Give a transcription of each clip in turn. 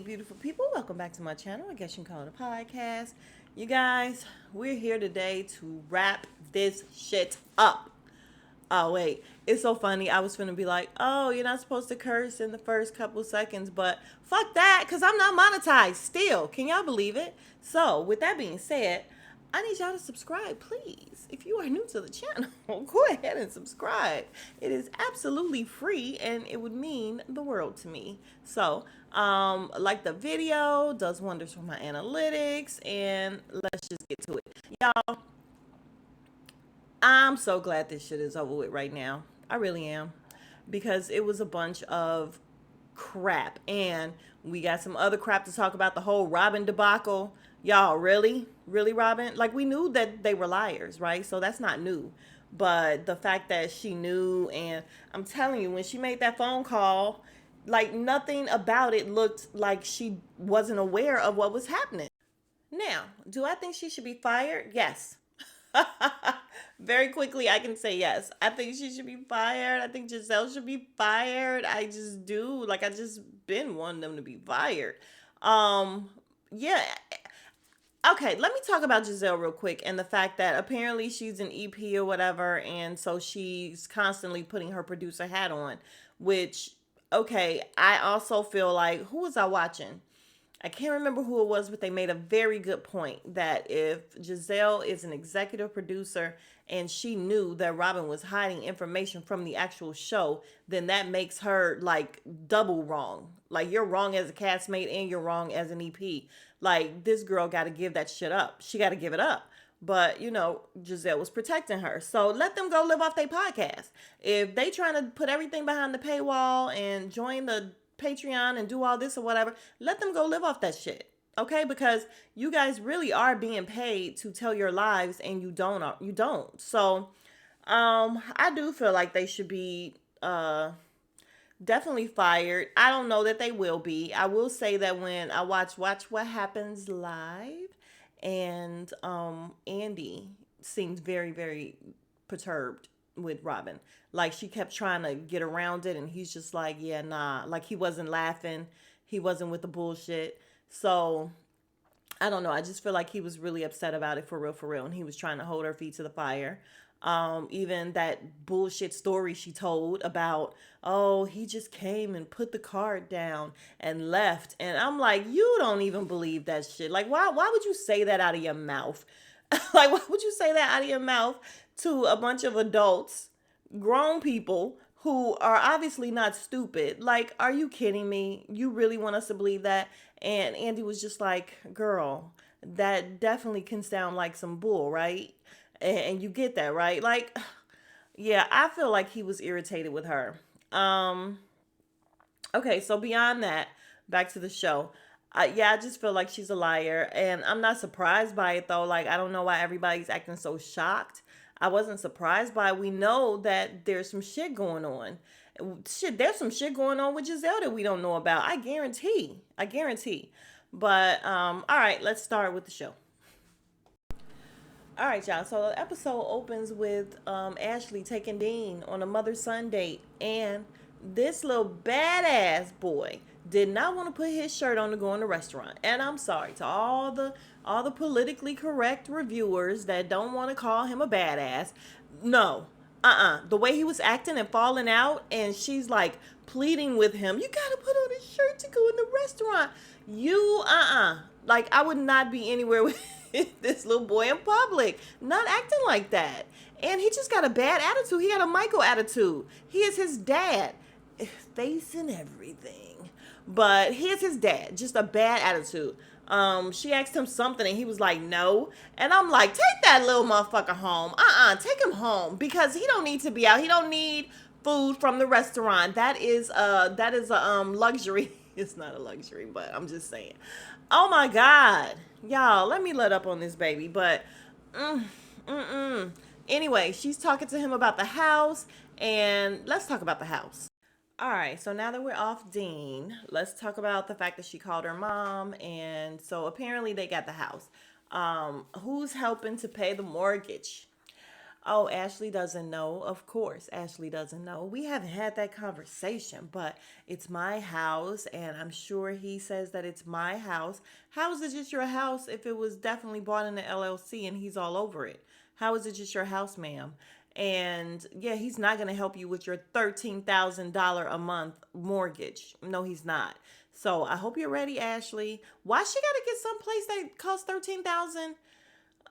beautiful people. Welcome back to my channel. I guess you can call it a podcast. You guys, we're here today to wrap this shit up. Oh, wait. It's so funny. I was finna be like, oh, you're not supposed to curse in the first couple seconds, but fuck that, because I'm not monetized still. Can y'all believe it? So, with that being said, I need y'all to subscribe, please. If you are new to the channel, go ahead and subscribe. It is absolutely free and it would mean the world to me. So, like the video, does wonders for my analytics, and let's just get to it. Y'all, I'm so glad this shit is over with right now. I really am. Because it was a bunch of crap. And we got some other crap to talk about, the whole Robin debacle. Y'all, really? Really, Robin? Like, we knew that they were liars, right? So that's not new. But the fact that she knew, and I'm telling you, when she made that phone call, like, nothing about it looked like she wasn't aware of what was happening. Now, do I think she should be fired? Yes. Very quickly, I can say yes. I think she should be fired. I think Giselle should be fired. I just do. Like, I just been wanting them to be fired. Um, yeah. Okay, let me talk about Giselle real quick and the fact that apparently she's an EP or whatever, and so she's constantly putting her producer hat on, which, okay, I also feel like, who was I watching? I can't remember who it was, but they made a very good point that if Giselle is an executive producer and she knew that Robin was hiding information from the actual show, then that makes her like double wrong. Like, you're wrong as a castmate and you're wrong as an EP. Like, this girl got to give that shit up. She got to give it up. But, you know, Giselle was protecting her. So let them go live off their podcast. If they trying to put everything behind the paywall and join the Patreon and do all this or whatever, let them go live off that shit. Okay? Because you guys really are being paid to tell your lives and you don't. So I do feel like they should be definitely fired. I don't know that they will be. I will say that when I watch What Happens Live, and Andy seemed very, very perturbed with Robin. Like, she kept trying to get around it and he's just like, yeah, nah. Like, he wasn't laughing. He wasn't with the bullshit. So I don't know. I just feel like he was really upset about it, for real. And he was trying to hold her feet to the fire. Even that bullshit story she told about, oh, he just came and put the card down and left. And I'm like, you don't even believe that shit. Like, why would you say that out of your mouth? Like, why would you say that out of your mouth to a bunch of adults, grown people who are obviously not stupid? Like, are you kidding me? You really want us to believe that? And Andy was just like, girl, that definitely can sound like some bull, right? And you get that, right? Like, yeah, I feel like he was irritated with her. Um, okay, so beyond that, back to the show. Yeah, I just feel like she's a liar, and I'm not surprised by it though. Like, I don't know why everybody's acting so shocked. I wasn't surprised by it. We know that there's some shit going on. Shit, there's some shit going on with Giselle that we don't know about. I guarantee. I guarantee. But all right, let's start with the show. All right, y'all. So the episode opens with Ashley taking Dean on a mother-son date, and this little badass boy did not want to put his shirt on to go in the restaurant. And I'm sorry to all the politically correct reviewers that don't want to call him a badass. No, the way he was acting and falling out, and she's like pleading with him, you gotta put on a shirt to go in the restaurant. You like, I would not be anywhere with this little boy in public, not acting like that. And he just got a bad attitude. He got a Michael attitude. He is his dad, facing everything, but he is his dad, just a bad attitude. She asked him something and he was like, no. And I'm like, take that little motherfucker home. Take him home, because he don't need to be out. He don't need food from the restaurant. That is a luxury. It's not a luxury, but I'm just saying. Oh my God. Y'all, let me let up on this baby. But anyway, she's talking to him about the house, and let's talk about the house. All right, so now that we're off Dean, let's talk about the fact that she called her mom, and so apparently they got the house. Who's helping to pay the mortgage? Oh, Ashley doesn't know. Of course, Ashley doesn't know. We haven't had that conversation, but it's my house, and I'm sure he says that it's my house. How is it just your house if it was definitely bought in the LLC and he's all over it? How is it just your house, ma'am? And yeah, he's not going to help you with your $13,000 a month mortgage. No, he's not. So I hope you're ready, Ashley. Why she got to get someplace that costs 13,000?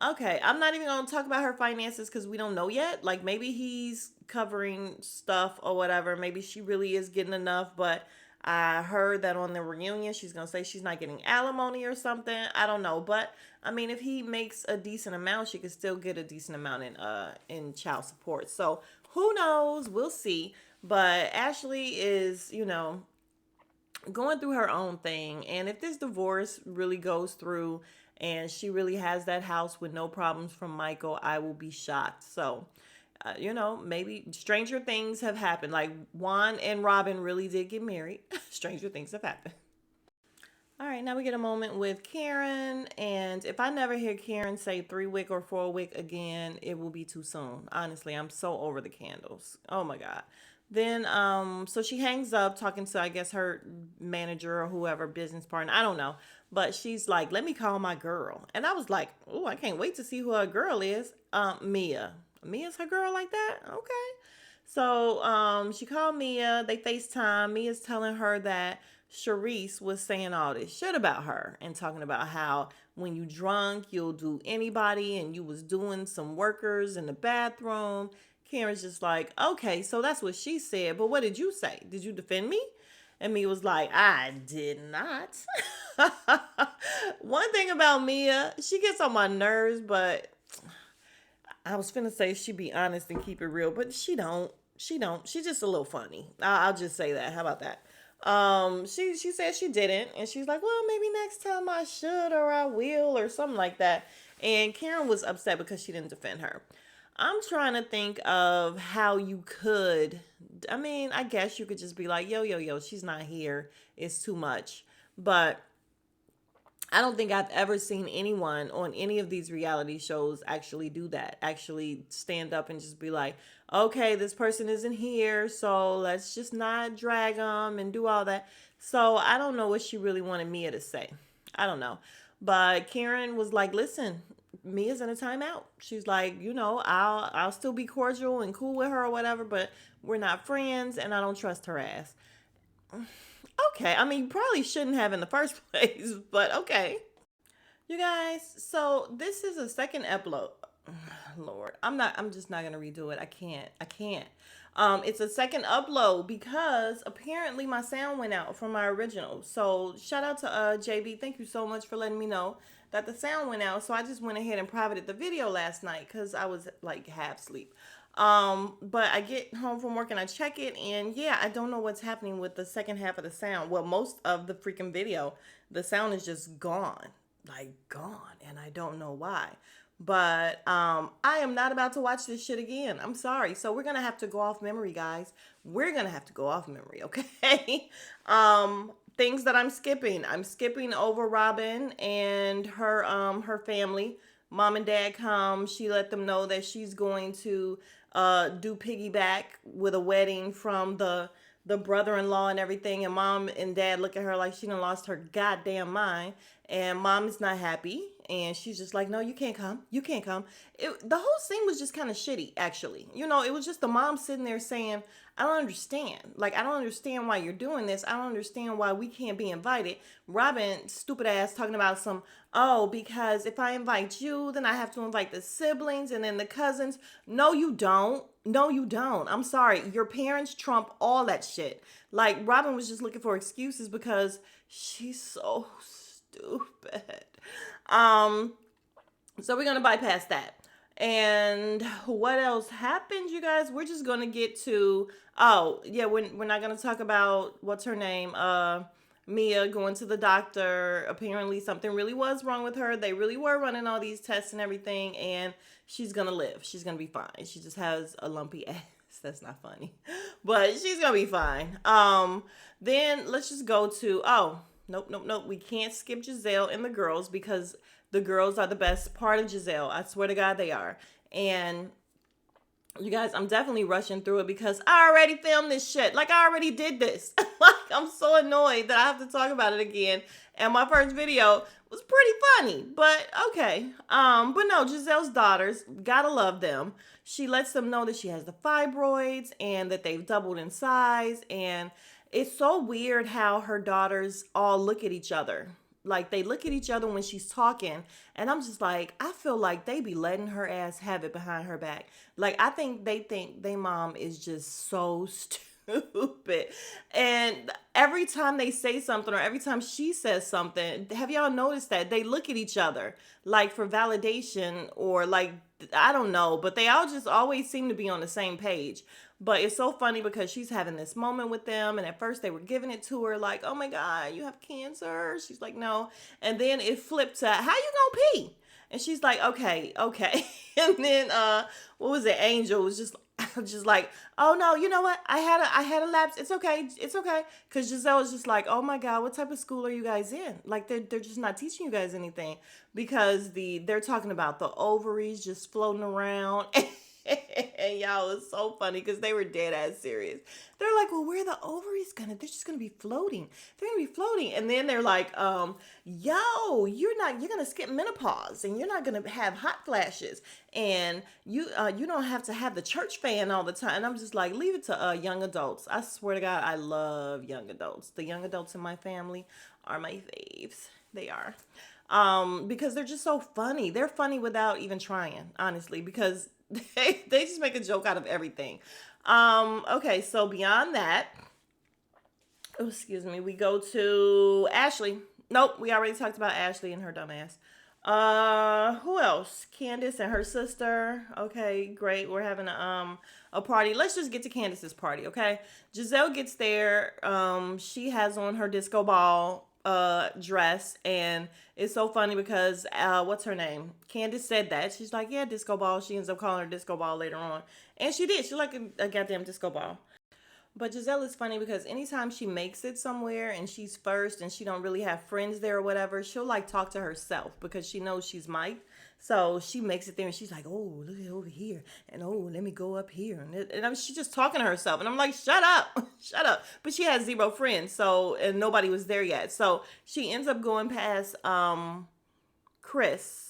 Okay, I'm not even gonna talk about her finances because we don't know yet. Like maybe he's covering stuff or whatever. Maybe she really is getting enough, but I heard that on the reunion she's gonna say she's not getting alimony or something. I don't know, but I mean, if he makes a decent amount, she could still get a decent amount in child support. So who knows? We'll see. But Ashley is, going through her own thing. And if this divorce really goes through and she really has that house with no problems from Michael, I will be shocked. So, maybe stranger things have happened. Like Juan and Robin really did get married. Stranger things have happened. All right, now we get a moment with Karen. And if I never hear Karen say 3 wick or 4 wick again, it will be too soon. Honestly, I'm so over the candles. Oh my God. Then, so she hangs up talking to, I guess, her manager or whoever, business partner. I don't know. But she's like, let me call my girl. And I was like, oh, I can't wait to see who her girl is. Mia. Mia's her girl like that? Okay. So she called Mia. They FaceTime. Mia's telling her that Sharice was saying all this shit about her and talking about how when you drunk, you'll do anybody and you was doing some workers in the bathroom. Karen's just like, okay, so that's what she said. But what did you say? Did you defend me? And Mia was like, I did not. One thing about Mia, she gets on my nerves, but I was finna say she be honest and keep it real, but she don't. She don't. She's just a little funny. I'll just say that. How about that? She said she didn't, and she's like, well, maybe next time I should or I will or something like that. And Karen was upset because she didn't defend her. I'm trying to think of how you could. I mean, I guess you could just be like, yo, she's not here. It's too much. But I don't think I've ever seen anyone on any of these reality shows actually do that. Actually stand up and just be like, okay, this person isn't here, so let's just not drag them and do all that. So I don't know what she really wanted Mia to say. I don't know. But Karen was like, listen, Mia's in a timeout. She's like, I'll still be cordial and cool with her or whatever, but we're not friends and I don't trust her ass. Okay, I mean, you probably shouldn't have in the first place, but okay. You guys, so this is a second upload. Lord, I'm just not gonna redo it. I can't. It's a second upload because apparently my sound went out from my original. So shout out to JB. Thank you so much for letting me know that the sound went out. So I just went ahead and privated the video last night because I was like half asleep. But I get home from work and I check it, and yeah, I don't know what's happening with the second half of the sound. Well, most of the freaking video, the sound is just gone, like gone, and I don't know why. But I am not about to watch this shit again. I'm sorry. So we're gonna have to go off memory, guys. We're gonna have to go off memory, okay? Things that I'm skipping. I'm skipping over Robin and her family. Mom and dad come. She let them know that she's going to do piggyback with a wedding from the brother-in-law and everything. And mom and dad look at her like she done lost her goddamn mind. And mom is not happy. And she's just like, no, you can't come. You can't come. The whole scene was just kind of shitty, actually. It was just the mom sitting there saying, I don't understand. Like, I don't understand why you're doing this. I don't understand why we can't be invited. Robin, stupid ass, talking about because if I invite you, then I have to invite the siblings and then the cousins. No, you don't. No, you don't. I'm sorry. Your parents trump all that shit. Like, Robin was just looking for excuses because she's so stupid. So we're gonna bypass that. And what else happened, you guys? We're just gonna get to we're not gonna talk about what's her name, Mia going to the doctor. Apparently something really was wrong with her. They really were running all these tests and everything, and she's gonna live. She's gonna be fine. She just has a lumpy ass. That's not funny. But she's gonna be fine. Then let's just go to nope. We can't skip Giselle and the girls because the girls are the best part of Giselle. I swear to God they are. And You guys, I'm definitely rushing through it because I already filmed this shit. Like, I already did this. Like, I'm so annoyed that I have to talk about it again. And my first video was pretty funny, but okay. But no, Giselle's daughters, gotta love them. She lets them know that she has the fibroids and that they've doubled in size. And it's so weird how her daughters all look at each other. Like, they look at each other when she's talking, and I'm just like, I feel like they be letting her ass have it behind her back. Like, I think they mom is just so stupid. And every time they say something or every time she says something, have y'all noticed that they look at each other like for validation or like, I don't know, but they all just always seem to be on the same page. But it's so funny because she's having this moment with them, and at first they were giving it to her like, "Oh my God, you have cancer." She's like, "No," and then it flipped to, "How you gonna pee?" And she's like, "Okay, okay." And then what was it? Angel was just just like, "Oh no, you know what? I had a lapse. It's okay, it's okay." Because Giselle was just like, "Oh my God, what type of school are you guys in? Like they're just not teaching you guys anything because they're talking about the ovaries just floating around." And y'all, it was so funny because they were dead ass serious. They're like, "Well, where are the ovaries gonna? They're just gonna be floating. They're gonna be floating." And then they're like, "Yo, you're gonna skip menopause, and you're not gonna have hot flashes, and you don't have to have the church fan all the time." And I'm just like, leave it to young adults. I swear to God, I love young adults. The young adults in my family are my faves. They are. Because they're just so funny. They're funny without even trying, honestly, because they just make a joke out of everything. Okay, so beyond that, oh, excuse me, we go to Ashley. Nope, we already talked about Ashley and her dumbass. Who else? Candace and her sister. Okay, great. We're having a party. Let's just get to Candace's party, okay? Giselle gets there. She has on her disco ball dress, and it's so funny because what's her name? Candace said that. She's like, "Yeah, disco ball." She ends up calling her disco ball later on. And she did. She like a goddamn disco ball. But Giselle is funny because anytime she makes it somewhere and she's first and she don't really have friends there or whatever, she'll like talk to herself because she knows she's Mike. So she makes it there and she's like, "Oh, look at over here. And oh, let me go up here." She's just talking to herself. And I'm like, "Shut up. Shut up." But she has zero friends. So, and nobody was there yet. So she ends up going past Chris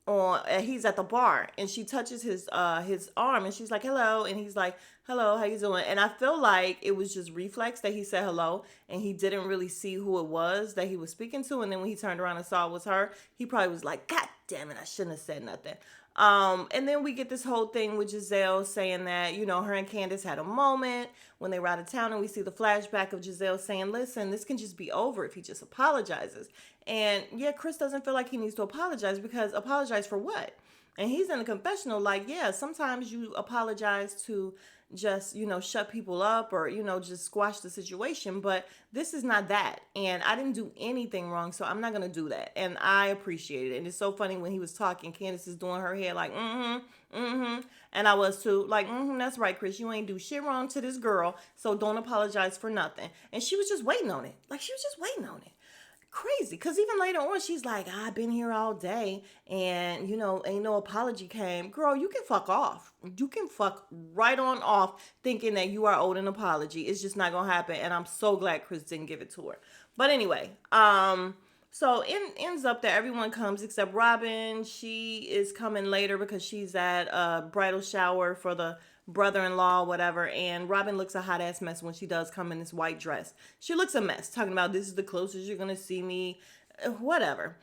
on he's at the bar, and she touches his arm, and she's like, "Hello," and he's like, "Hello, how you doing?" And I feel like it was just reflex that he said hello, and he didn't really see who it was that he was speaking to. And then when he turned around and saw it was her, he probably was like, "God damn it, I shouldn't have said nothing." And then we get this whole thing with Giselle saying that, her and Candace had a moment when they were out of town, and we see the flashback of Giselle saying, "Listen, this can just be over if he just apologizes." And yeah, Chris doesn't feel like he needs to apologize because apologize for what? And he's in the confessional like, yeah, sometimes you apologize to just, shut people up or, just squash the situation. But this is not that. And I didn't do anything wrong, so I'm not going to do that. And I appreciate it. And it's so funny when he was talking, Candace is doing her hair like, mm-hmm, mm-hmm. And I was too, like, mm-hmm, that's right, Chris. You ain't do shit wrong to this girl, so don't apologize for nothing. And she was just waiting on it. Like, she was just waiting on it. Crazy, because even later on she's like, "I've been here all day and ain't no apology came." Girl, you can fuck off. You can fuck right on off thinking that you are owed an apology. It's just not gonna happen, and I'm so glad Chris didn't give it to her. But anyway, so it ends up that everyone comes except Robin. She is coming later because she's at a bridal shower for the brother-in-law, whatever. And Robin looks a hot ass mess when she does come in this white dress. She looks a mess, talking about, "This is the closest you're gonna see me," whatever.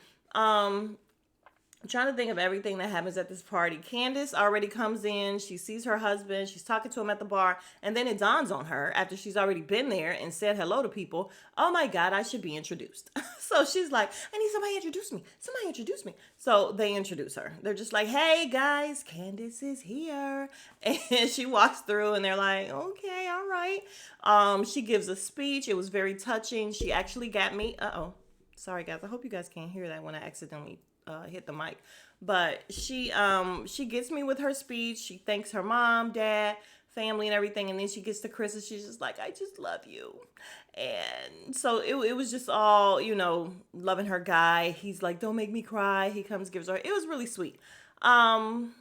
I'm trying to think of everything that happens at this party. Candace already comes in. She sees her husband. She's talking to him at the bar. And then it dawns on her after she's already been there and said hello to people. "Oh my God, I should be introduced." So she's like, "I need somebody to introduce me. Somebody introduce me." So they introduce her. They're just like, "Hey guys, Candace is here." And she walks through and they're like, "Okay, all right." She gives a speech. It was very touching. She actually got me. Uh-oh. Sorry guys. I hope you guys can't hear that when I accidentally hit the mic. But she gets me with her speech. She thanks her mom, dad, family, and everything. And then she gets to Chris and she's just like, "I just love you." And so it was just all, loving her guy. He's like, "Don't make me cry." He comes, gives her. It was really sweet. Um,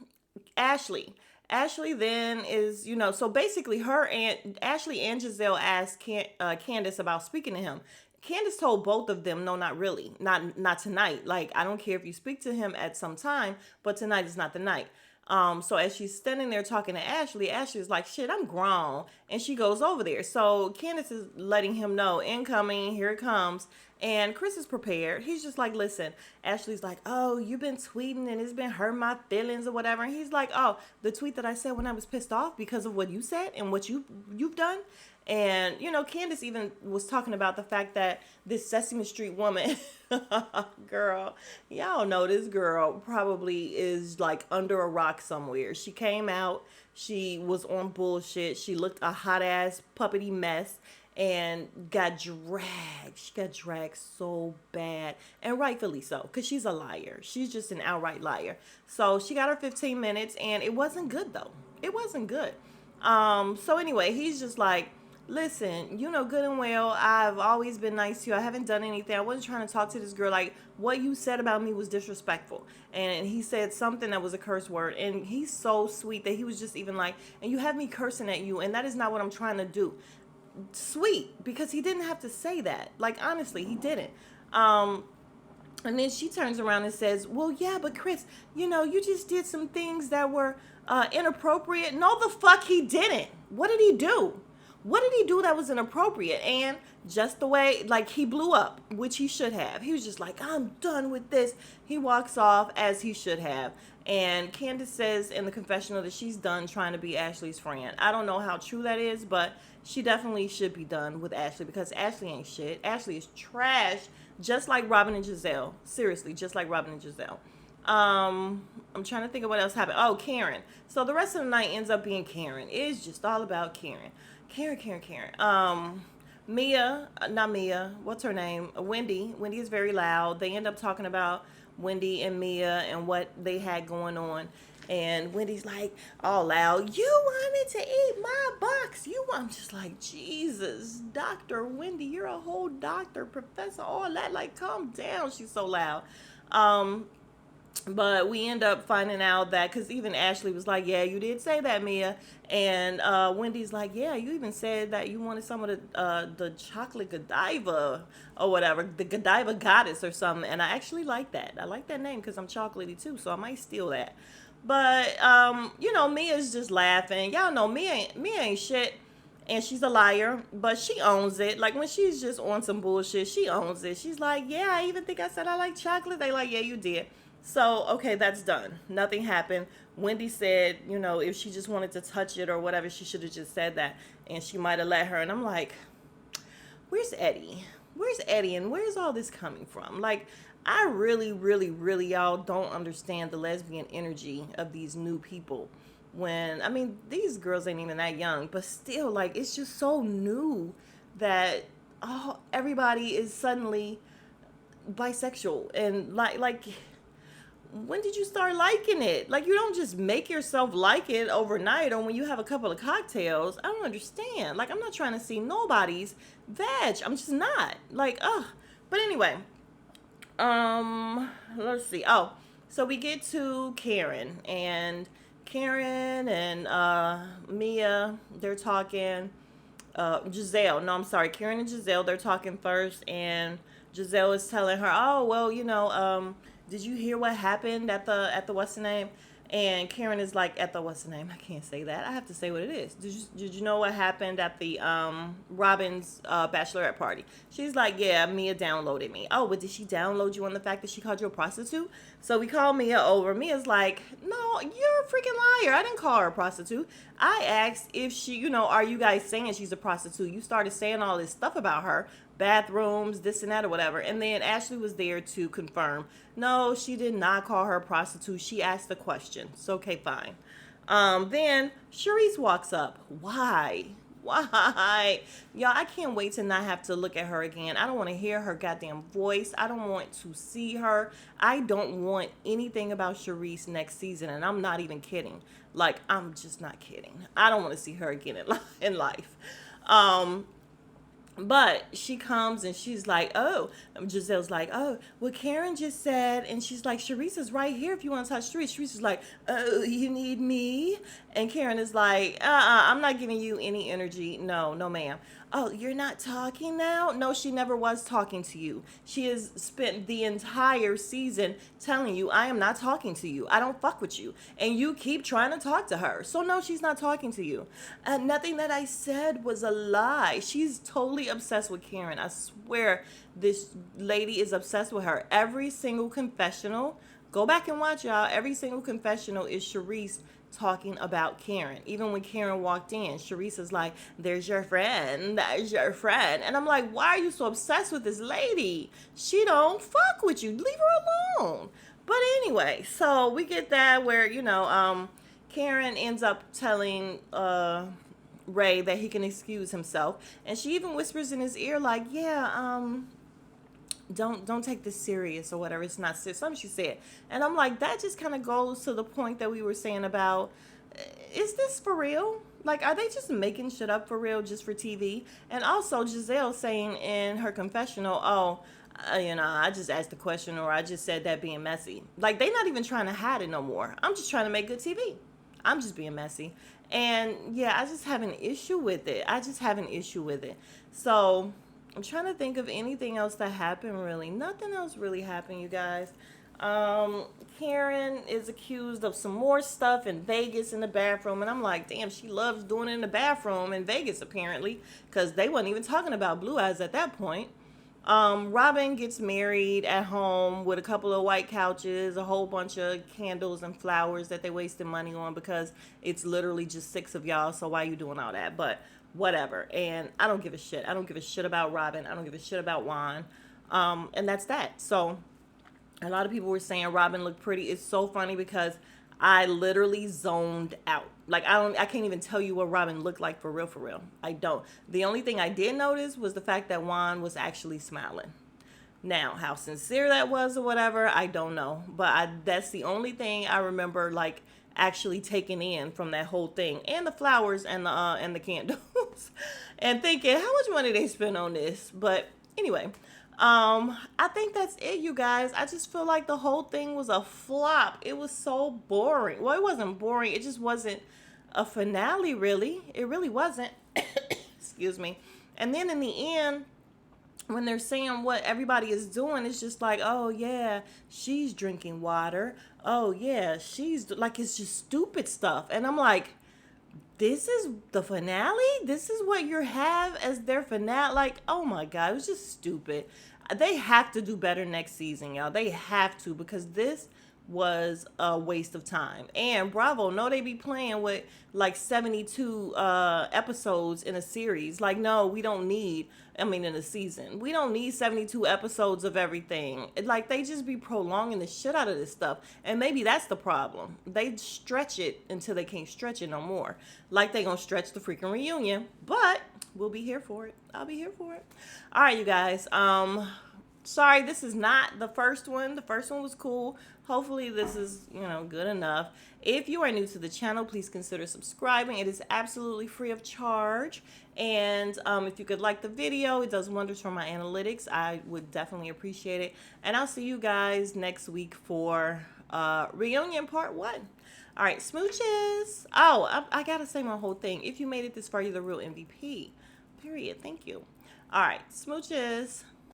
Ashley. Ashley then is, so basically her and Ashley and Giselle asked Candace about speaking to him. Candace told both of them, no, not really, not tonight. Like, I don't care if you speak to him at some time, but tonight is not the night. So as she's standing there talking to Ashley, Ashley's like, shit, I'm grown. And she goes over there. So Candace is letting him know, incoming, here it comes. And Chris is prepared. He's just like, listen. Ashley's like, oh, you've been tweeting and it's been hurting my feelings or whatever. And he's like, oh, the tweet that I said when I was pissed off because of what you said and what you've done. And, Candace even was talking about the fact that this Sesame Street woman, girl, y'all know this girl probably is like under a rock somewhere. She came out, she was on bullshit, she looked a hot ass puppety mess and got dragged. She got dragged so bad, and rightfully so, because she's a liar. She's just an outright liar. So she got her 15 minutes, and it wasn't good, though. It wasn't good. So anyway, he's just like, listen, you know good and well, I've always been nice to you. I haven't done anything. I wasn't trying to talk to this girl. Like, what you said about me was disrespectful. And he said something that was a curse word. And he's so sweet that he was just even like, and you have me cursing at you, and that is not what I'm trying to do. Sweet, because he didn't have to say that. Like, honestly, he didn't. And then she turns around and says, well, yeah, but Chris, you just did some things that were inappropriate. No, the fuck he didn't. What did he do? What did he do that was inappropriate? And just the way, like, he blew up, which he should have. He was just like, I'm done with this. He walks off as he should have. And Candace says in the confessional that she's done trying to be Ashley's friend. I don't know how true that is, but she definitely should be done with Ashley because Ashley ain't shit. Ashley is trash, just like Robin and Giselle. Seriously, just like Robin and Giselle. I'm trying to think of what else happened. Oh, Karen. So the rest of the night ends up being Karen. It's just all about Karen. Karen. Not Mia. What's her name? Wendy. Wendy is very loud. They end up talking about Wendy and Mia and what they had going on. And Wendy's like, all loud, you wanted to eat my box. I'm just like, Jesus, Dr. Wendy, you're a whole doctor, professor, all that. Like, calm down. She's so loud. But we end up finding out that, because even Ashley was like, yeah, you did say that, Mia. And Wendy's like, yeah, you even said that you wanted some of the chocolate Godiva or whatever, the Godiva goddess or something. And I actually like that. I like that name because I'm chocolatey too, so I might steal that. But, Mia's just laughing. Y'all know Mia ain't shit. And she's a liar, but she owns it. Like, when she's just on some bullshit, she owns it. She's like, yeah, I even think I said I like chocolate. They like, yeah, you did. So, okay, that's done. Nothing happened. Wendy said, if she just wanted to touch it or whatever, she should have just said that. And she might have let her. And I'm like, where's Eddie? Where's Eddie? And where's all this coming from? Like, I really, really, really, y'all don't understand the lesbian energy of these new people. These girls ain't even that young, but still, like, it's just so new that everybody is suddenly bisexual. And like, when did you start liking it? Like, you don't just make yourself like it overnight or when you have a couple of cocktails. I don't understand. Like, I'm not trying to see nobody's veg. I'm just not. Like, ugh. But anyway, let's see. Oh, so we get to Karen and Mia, they're talking. Giselle, no, I'm sorry, Karen and Giselle, they're talking first, and Giselle is telling her, oh, well, did you hear what happened at the what's the name? And Karen is like, at the what's the name? I can't say that. I have to say what it is. Did you know what happened at the Robin's bachelorette party? She's like, yeah, Mia downloaded me. Oh, but did she download you on the fact that she called you a prostitute? So we call Mia over. Mia's like, no, you're a freaking liar. I didn't call her a prostitute. I asked if she, are you guys saying she's a prostitute? You started saying all this stuff about her. Bathrooms, this and that or whatever. And then Ashley was there to confirm. No, she did not call her a prostitute. She asked the question. So, okay, fine. Then Charisse walks up. Why? Y'all, I can't wait to not have to look at her again. I don't want to hear her goddamn voice. I don't want to see her. I don't want anything about Charisse next season. And I'm not even kidding. Like, I'm just not kidding. I don't want to see her again in life. But she comes and she's like, oh, Giselle's like, oh, well, Karen just said, and she's like, Sharice is right here if you want to touch Sharice. Sharice is like, oh, you need me? And Karen is like, I'm not giving you any energy. No, no, ma'am. Oh, you're not talking now? No, she never was talking to you. She has spent the entire season telling you, I am not talking to you. I don't fuck with you. And you keep trying to talk to her. So, no, she's not talking to you. Nothing that I said was a lie. She's totally obsessed with Karen. I swear this lady is obsessed with her. Every single confessional, go back and watch, y'all. Every single confessional is Sharice talking about Karen. Even when Karen walked in, Sharice is like, there's your friend, there's your friend. And I'm like, why are you so obsessed with this lady? She don't fuck with you. Leave her alone. But anyway, so we get that where, Karen ends up telling Ray that he can excuse himself. And she even whispers in his ear like, yeah, don't take this serious or whatever. It's not serious. Something she said. And I'm like, that just kind of goes to the point that we were saying about, is this for real? Like, are they just making shit up for real just for TV? And also Giselle saying in her confessional, oh, I just asked the question or I just said that being messy. Like, they not even trying to hide it no more. I'm just trying to make good TV. I'm just being messy. And yeah, I just have an issue with it. So I'm trying to think of anything else that happened really. Nothing else really happened, you guys. Karen is accused of some more stuff in Vegas in the bathroom. And I'm like, damn, she loves doing it in the bathroom in Vegas, apparently. Because they wasn't even talking about Blue Eyes at that point. Robin gets married at home with a couple of white couches, a whole bunch of candles and flowers that they wasted money on because it's literally just 6 of y'all. So why you doing all that? But whatever. And I don't give a shit. I don't give a shit about Robin. I don't give a shit about Juan. And that's that. So a lot of people were saying Robin looked pretty. It's so funny because I literally zoned out. Like, I can't even tell you what Robin looked like for real, for real. I don't. The only thing I did notice was the fact that Juan was actually smiling. Now, how sincere that was or whatever, I don't know. But that's the only thing I remember, like, actually taking in from that whole thing. And the flowers and the candles. And thinking, how much money they spent on this? But anyway, I think that's it, you guys. I just feel like the whole thing was a flop. It was so boring. Well, it wasn't boring. It just wasn't a finale, really. It really wasn't. Excuse me. And then in the end, when they're saying what everybody is doing, it's just like, oh yeah, she's drinking water. Oh yeah, she's like, it's just stupid stuff. And I'm like, this is the finale? This is what you have as their finale? Like, oh my God, it was just stupid. They have to do better next season, y'all. They have to, because this was a waste of time. And Bravo, no, they be playing with like 72 episodes in a series. Like, no, we don't need, in a season. We don't need 72 episodes of everything. Like, they just be prolonging the shit out of this stuff. And maybe that's the problem. They stretch it until they can't stretch it no more. Like, they gonna stretch the freaking reunion. But we'll be here for it. I'll be here for it. All right, you guys. Sorry, this is not the first one. The first one was cool. Hopefully this is, good enough. If you are new to the channel, please consider subscribing. It is absolutely free of charge. And if you could like the video, it does wonders for my analytics. I would definitely appreciate it. And I'll see you guys next week for Reunion Part 1. All right, smooches. Oh, I got to say my whole thing. If you made it this far, you're the real MVP. Period. Thank you. All right, smooches.